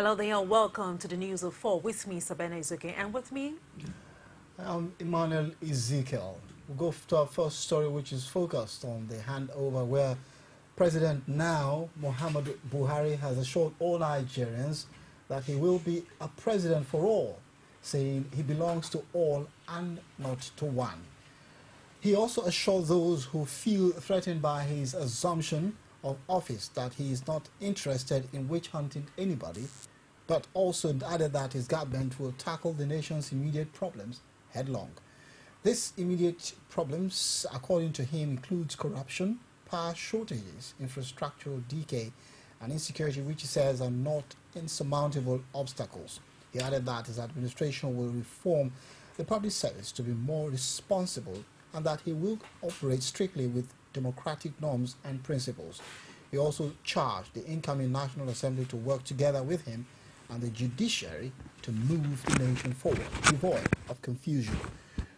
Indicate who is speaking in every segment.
Speaker 1: Hello there and welcome to the News of 4 with me, Sabena Izuke, and with me,
Speaker 2: I'm Emmanuel Ezekiel. We'll go to our first story, which is focused on the handover where President now, Muhammadu Buhari, has assured all Nigerians that he will be a president for all, saying he belongs to all and not to one. He also assured those who feel threatened by his assumption of office that he is not interested in witch hunting anybody, but also added that his government will tackle the nation's immediate problems headlong. These immediate problems, according to him, includes corruption, power shortages, infrastructural decay, and insecurity, which he says are not insurmountable obstacles. He added that his administration will reform the public service to be more responsible and that he will operate strictly with democratic norms and principles. He also charged the incoming National Assembly to work together with him and the judiciary to move the nation forward, devoid of confusion.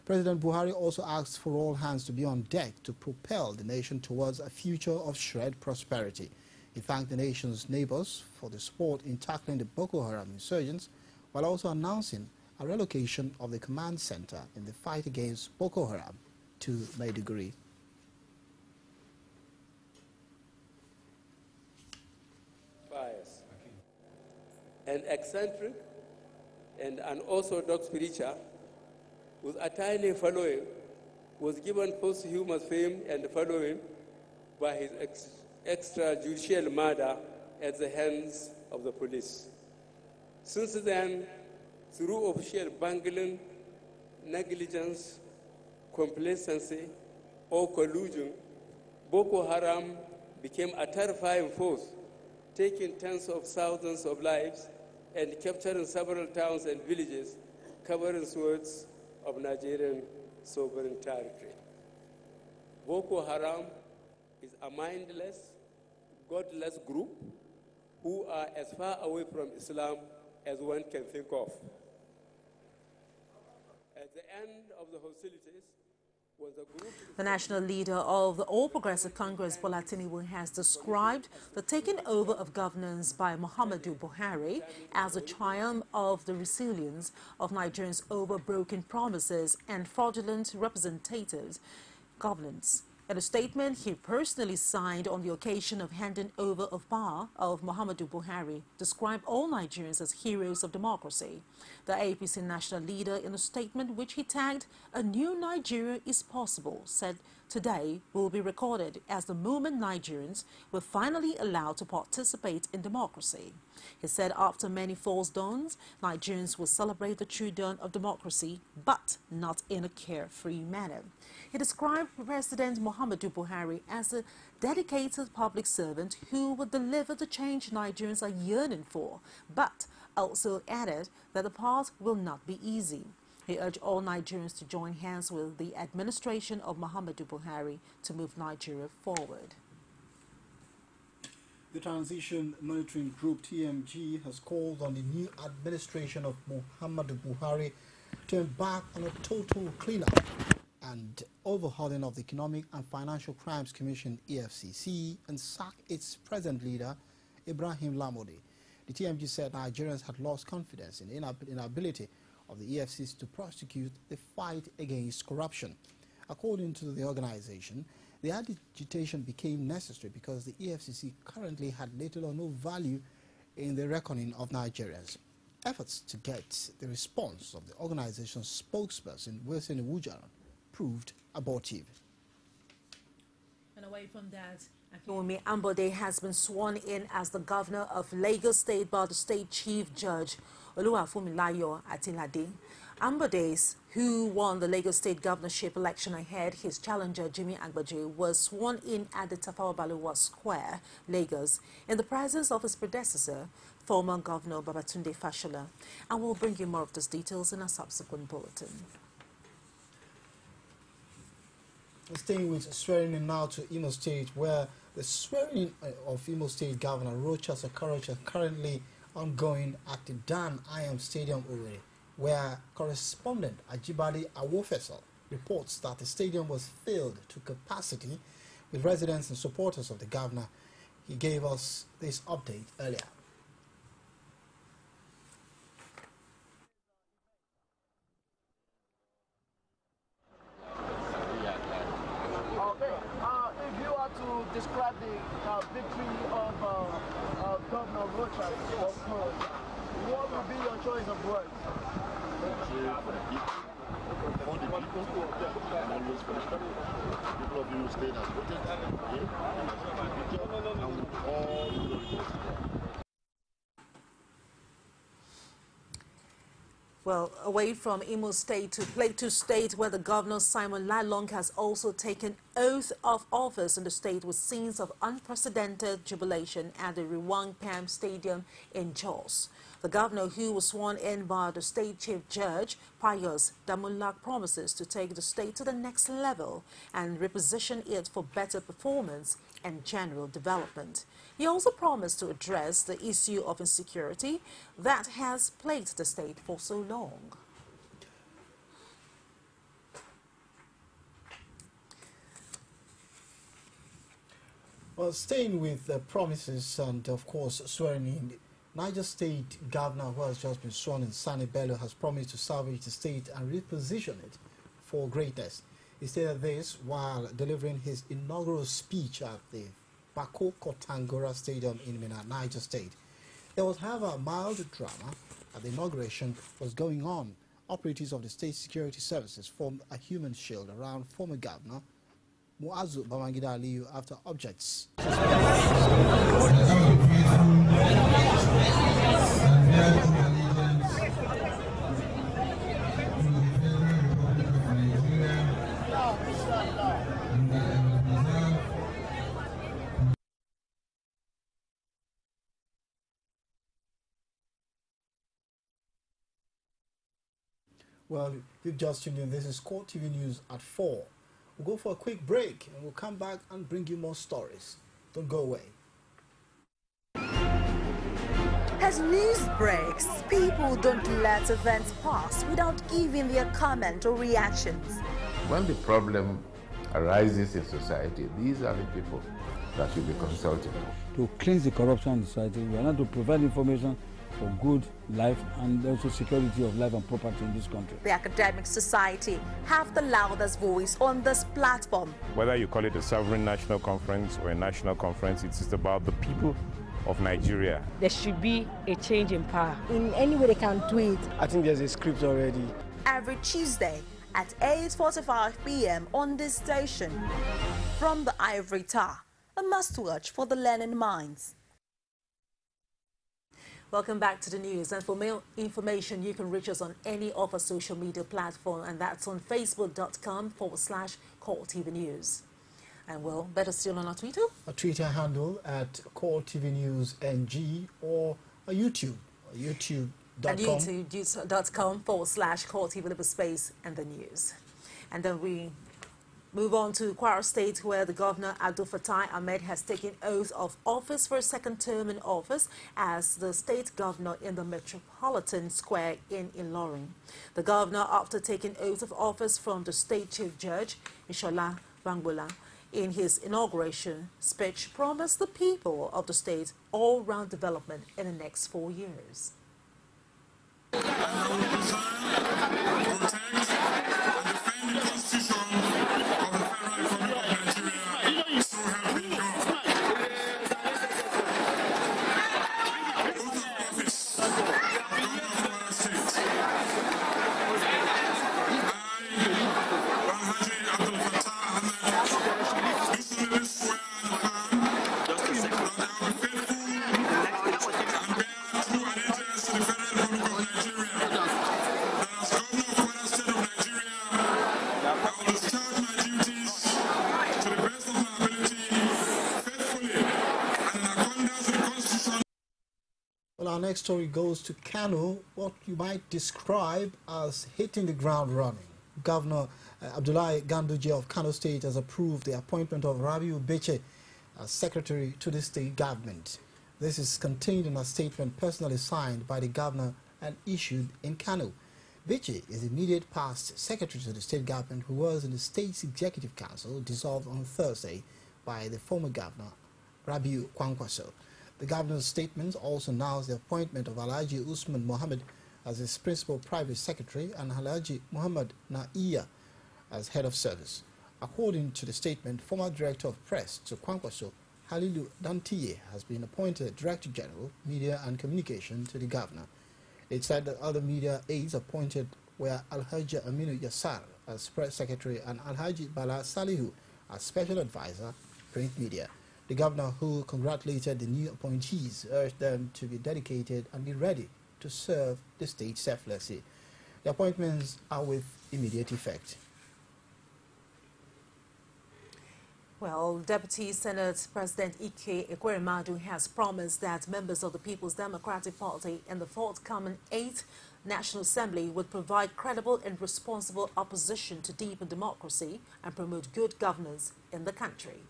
Speaker 2: President Buhari also asked for all hands to be on deck to propel the nation towards a future of shared prosperity. He thanked the nation's neighbors for the support in tackling the Boko Haram insurgents, while also announcing a relocation of the command center in the fight against Boko Haram to Maiduguri.
Speaker 3: An eccentric and an orthodox preacher with a tiny following was given posthumous fame and following by his extrajudicial murder at the hands of the police. Since then, through official bungling, negligence, complacency, or collusion, Boko Haram became a terrifying force, taking tens of thousands of lives and capturing several towns and villages, covering swaths of Nigerian sovereign territory. Boko Haram is a mindless, godless group who are as far away from Islam as one can think of. At the end of the hostilities,
Speaker 1: the national leader of the All Progressive Congress, Bola Tinubu, has described the taking over of governance by Muhammadu Buhari as a triumph of the resilience of Nigerians over broken promises and fraudulent representative governance. In a statement he personally signed on the occasion of handing over of power of Muhammadu Buhari, described all Nigerians as heroes of democracy. The APC national leader, in a statement which he tagged, "A new Nigeria is possible," said today will be recorded as the moment Nigerians were finally allowed to participate in democracy. He said after many false dawns, Nigerians will celebrate the true dawn of democracy, but not in a carefree manner. He described President Muhammadu Buhari as a dedicated public servant who would deliver the change Nigerians are yearning for, but also added that the path will not be easy. He urged all Nigerians to join hands with the administration of Muhammadu Buhari to move Nigeria forward.
Speaker 2: The Transition Monitoring Group, TMG, has called on the new administration of Muhammadu Buhari to embark on a total cleanup and overhauling of the Economic and Financial Crimes Commission, EFCC, and sack its present leader, Ibrahim Lamode. The TMG said Nigerians had lost confidence in the inability of the EFCC to prosecute the fight against corruption. According to the organization, the agitation became necessary because the EFCC currently had little or no value in the reckoning of Nigerians. Efforts to get the response of the organization's spokesperson, Wilson Iwujaran, proved abortive.
Speaker 1: And away from that, Akinwumi Ambode has been sworn in as the governor of Lagos State by the state chief judge, Oluwafunmilayo Atilade. Ambode, who won the Lagos State governorship election ahead his challenger Jimmy Agbaje, was sworn in at the Tafawa Balewa Square, Lagos, in the presence of his predecessor, former Governor Babatunde Fashola. And we'll bring you more of these details in a subsequent bulletin.
Speaker 2: Staying with swearing in now to Imo State, where the swearing of Imo State Governor Rochas Okorocha currently ongoing at the Dan Ayam Stadium, Owerri, where correspondent Ajibade Awofesal reports that the stadium was filled to capacity with residents and supporters of the governor. He gave us this update earlier.
Speaker 4: for the people, and always for the people of Imo State has voted him and with all glory goes to God.
Speaker 1: Well, away from Imo State to Plateau State, where the governor Simon Lalong has also taken oath of office in the state with scenes of unprecedented jubilation at the Rewang Pam Stadium in Jos. The governor, who was sworn in by the state chief judge, Pius Damulak, promises to take the state to the next level and reposition it for better performance and general development. He also promised to address the issue of insecurity that has plagued the state for so long.
Speaker 2: Well, staying with the promises and, of course, swearing in, Niger State Governor, who has just been sworn in, Sani Bello, has promised to salvage the state and reposition it for greatness. He stated this while delivering his inaugural speech at the Bako Kotangora Stadium in Minna, Niger State. There was, however, a mild drama at the inauguration was going on. Operatives of the state security services formed a human shield around former governor Muazu Babangida Aliyu after objects. Well, you've just tuned in. This is CoreTV News at 4. We'll go for a quick break and we'll come back and bring you more stories. Don't go away.
Speaker 5: As news breaks, people don't let events pass without giving their comment or reactions.
Speaker 6: When the problem arises in society, these are the people that should be consulted.
Speaker 7: To cleanse the corruption in society, we are not to provide information for good life and also security of life and property in this country.
Speaker 5: The academic society have the loudest voice on this platform.
Speaker 8: Whether you call it a sovereign national conference or a national conference, it's just about the people of Nigeria.
Speaker 9: There should be a change in power.
Speaker 10: In any way they can do it.
Speaker 11: I think there's a script already.
Speaker 5: Every Tuesday at 8:45 p.m. on this station. From the Ivory Tower, a must-watch for the learning minds.
Speaker 1: Welcome back to the news. And for more information, you can reach us on any of our social media platform, and that's on facebook.com/CoreTV News. And well, better still on our Twitter.
Speaker 2: A Twitter handle at CoreTV News NG or a YouTube, YouTube.com.
Speaker 1: And youtube.com/CoreTV Libre Space and the news. And then we move on to Kwara State, where the governor Abdul Fattah Ahmed has taken oath of office for a second term in office as the state governor in the Metropolitan Square in Ilorin. The governor, after taking oath of office from the state chief judge, Ishola Bangbola, in his inauguration speech, promised the people of the state all-round development in the next 4 years.
Speaker 2: Well, our next story goes to Kano, what you might describe as hitting the ground running. Governor Abdullahi Ganduje of Kano State has approved the appointment of Rabiu Beche as secretary to the state government. This is contained in a statement personally signed by the governor and issued in Kano. Beche is the immediate past secretary to the state government who was in the state's executive council dissolved on Thursday by the former governor Rabiu Kwankwaso. The governor's statement also announced the appointment of Alhaji Usman Mohammed as his principal private secretary and Alhaji Muhammad Naiya as head of service. According to the statement, former director of press to Kwankwaso, Halilu Dantiye, has been appointed Director General, Media and Communication to the governor. It said that other media aides appointed where Alhaji Aminu Yassar as press secretary and Alhaji Bala Salihu as special advisor, print media. The governor, who congratulated the new appointees, urged them to be dedicated and be ready to serve the state selflessly. The appointments are with immediate effect.
Speaker 1: Well, Deputy Senate President Ike Ekweremadu has promised that members of the People's Democratic Party in the forthcoming 8th National Assembly would provide credible and responsible opposition to deepen democracy and promote good governance in the country.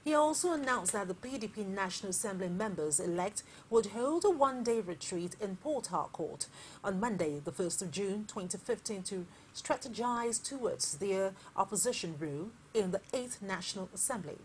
Speaker 1: He also announced that the PDP National Assembly members-elect would hold a one-day retreat in Port Harcourt on Monday, the 1st of June 2015, to strategize towards their opposition role in the 8th National Assembly.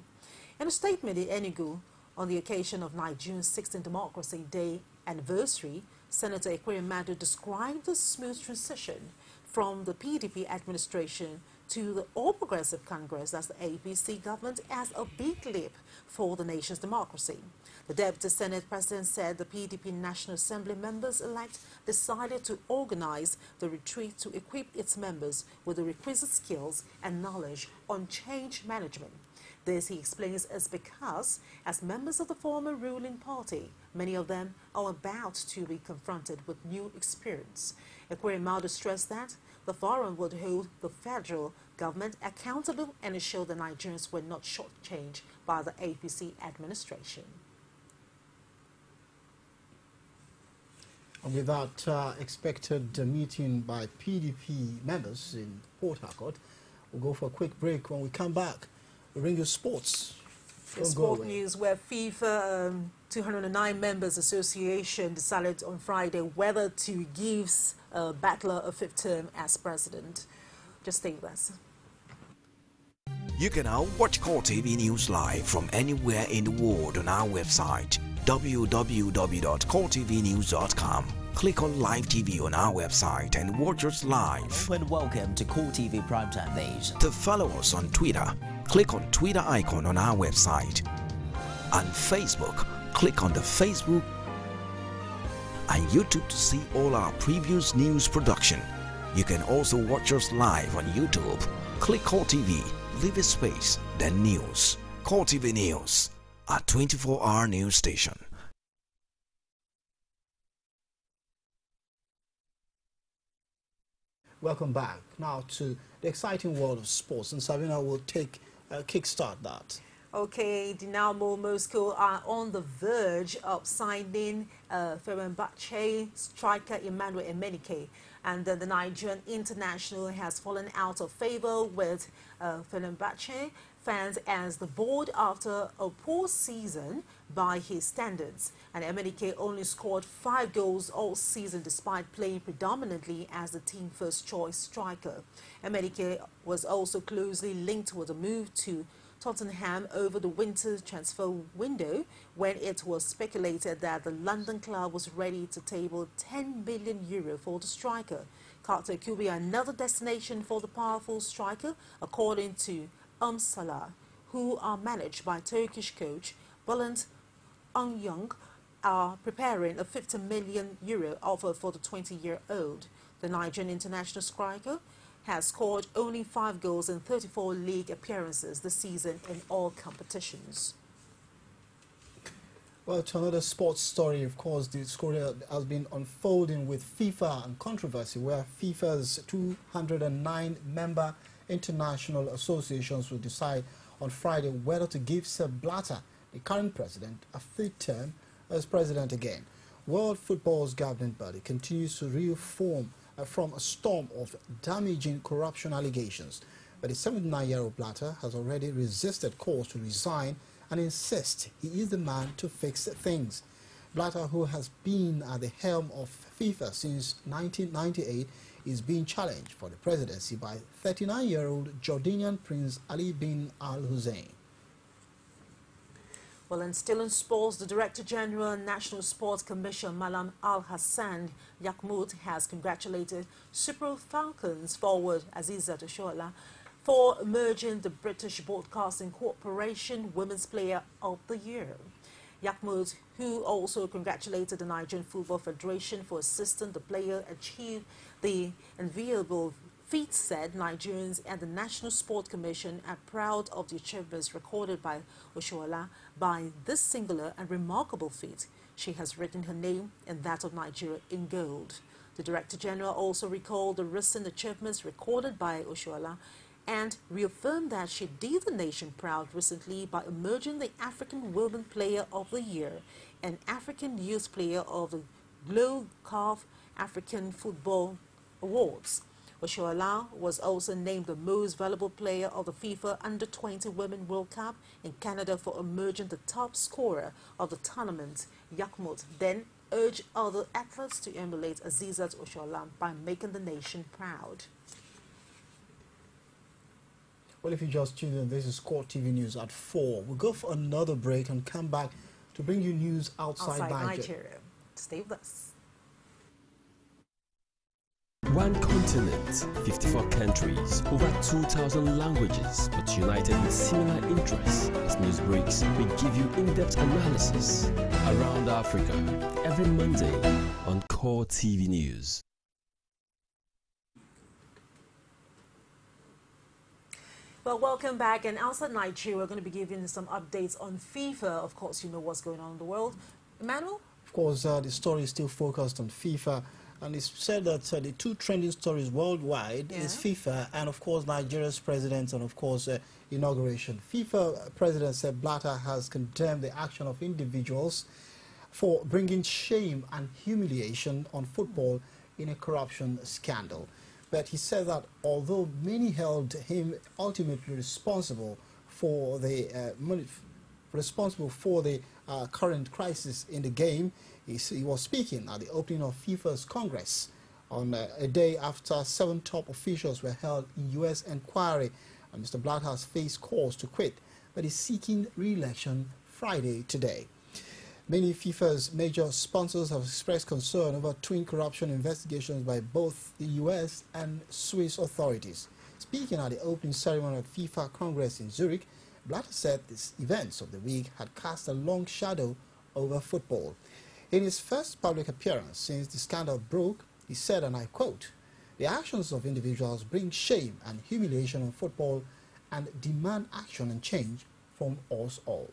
Speaker 1: In a statement in Enugu on the occasion of Nigeria's 16th Democracy Day anniversary, Senator Ekweremadu described the smooth transition from the PDP administration to the All Progressive Congress as the APC government as a big leap for the nation's democracy. The Deputy Senate President said the PDP National Assembly members-elect decided to organize the retreat to equip its members with the requisite skills and knowledge on change management. This, he explains, is because, as members of the former ruling party, many of them are about to be confronted with new experience. Ekweremadu stressed that the forum would hold the federal government accountable and ensure the Nigerians were not shortchanged by the APC administration.
Speaker 2: And with that expected meeting by PDP members in Port Harcourt, we'll go for a quick break. When we come back, we'll bring you sports.
Speaker 1: Sport news, where FIFA 209 members association decided on Friday whether to give Battler a 5th term as president. Just stay with us.
Speaker 11: You can now watch CoreTV News live from anywhere in the world on our website www.coretvnews.com. Click on Live TV on our website and watch us live.
Speaker 12: And welcome to CoreTV Primetime News.
Speaker 11: To follow us on Twitter, click on Twitter icon on our website. On Facebook, click on the Facebook and YouTube to see all our previous news production. You can also watch us live on YouTube. Click CoreTV, leave a space, then News. CoreTV News, a 24-hour news station.
Speaker 2: Welcome back now to the exciting world of sports, and Sabina will kickstart that.
Speaker 1: Okay, Dinamo Moscow are on the verge of signing Fenerbahce striker Emmanuel Emenike, and the Nigerian international has fallen out of favor with Fenerbahce fans as the board after a poor season by his standards. And Emenike only scored 5 goals all season despite playing predominantly as the team first choice striker. Emenike was also closely linked with a move to Tottenham over the winter transfer window, when it was speculated that the London club was ready to table €10 million for the striker. Qatar could be another destination for the powerful striker, according to Salah, who are managed by Turkish coach Bülent Onyang, are preparing a €50 million offer for the 20-year-old. The Nigerian international striker has scored only 5 goals in 34 league appearances this season in all competitions.
Speaker 2: Well, to another sports story, of course, the story has been unfolding with FIFA and controversy, where FIFA's 209 member international associations will decide on Friday whether to give Sepp Blatter, the current president, a 3rd term as president again. World football's governing body continues to reform from a storm of damaging corruption allegations, but the 79-year-old Blatter has already resisted calls to resign and insists he is the man to fix things. Blatter, who has been at the helm of FIFA since 1998, is being challenged for the presidency by 39-year-old Jordanian Prince Ali bin Al Hussein.
Speaker 1: Well, and still in sports, the Director General and National Sports Commission, Malam Al Hassan Yakmout, has congratulated Super Falcons forward Aziza Toshola for emerging the British Broadcasting Corporation Women's Player of the Year. Yakmut, who also congratulated the Nigerian Football Federation for assisting the player achieve the enviable feat, said Nigerians and the National Sport Commission are proud of the achievements recorded by Oshoala by this singular and remarkable feat. She has written her name and that of Nigeria in gold. The Director General also recalled the recent achievements recorded by Oshoala and reaffirmed that she did the nation proud recently by emerging the African Women Player of the Year and African Youth Player of the Globe Calf African Football Awards. Oshoala was also named the most valuable player of the FIFA Under-20 Women World Cup in Canada for emerging the top scorer of the tournament. Yakmut then urged other athletes to emulate Azizat Oshoala by making the nation proud.
Speaker 2: Well, if you just tuned in, this is CoreTV News at 4. We'll go for another break and come back to bring you news outside Nigeria.
Speaker 1: Stay with us.
Speaker 13: One continent, 54 countries, over 2,000 languages, but united with similar interests. As news breaks, we give you in-depth analysis around Africa every Monday on CoreTV News.
Speaker 1: Well, welcome back. And outside Nigeria, we're going to be giving some updates on FIFA. Of course, you know what's going on in the world. Emmanuel?
Speaker 2: Of course, the story is still focused on FIFA. And it's said that the two trending stories worldwide is FIFA and, of course, Nigeria's president and, of course, inauguration. FIFA President Sepp Blatter has condemned the action of individuals for bringing shame and humiliation on football in a corruption scandal. But he said that although many held him ultimately responsible for the current crisis in the game, he was speaking at the opening of FIFA's Congress on a day after 7 top officials were held in U.S. inquiry. And Mr. Blatter has faced calls to quit, but is seeking re-election Friday today. Many FIFA's major sponsors have expressed concern over twin corruption investigations by both the U.S. and Swiss authorities. Speaking at the opening ceremony of FIFA Congress in Zurich, Blatter said these events of the week had cast a long shadow over football. In his first public appearance since the scandal broke, he said, and I quote, "The actions of individuals bring shame and humiliation on football and demand action and change from us all."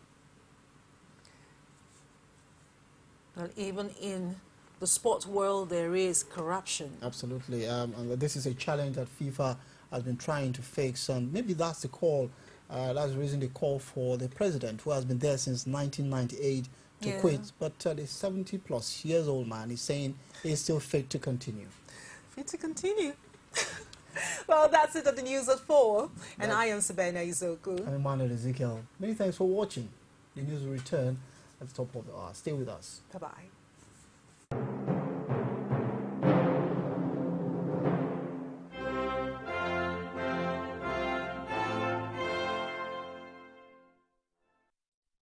Speaker 1: Well, even in the sports world, there is corruption.
Speaker 2: Absolutely. And this is a challenge that FIFA has been trying to fix. And maybe that's the call, that's the reason they call for the president, who has been there since 1998, to quit. But the 70-plus years old man is saying he's still fit to continue.
Speaker 1: Fit to continue. Well, that's it at the news at 4. And I am Sabena Izoku.
Speaker 2: I'm Emmanuel Ezekiel. Many thanks for watching. The news will return at the top of the hour. Stay with us.
Speaker 1: Bye-bye.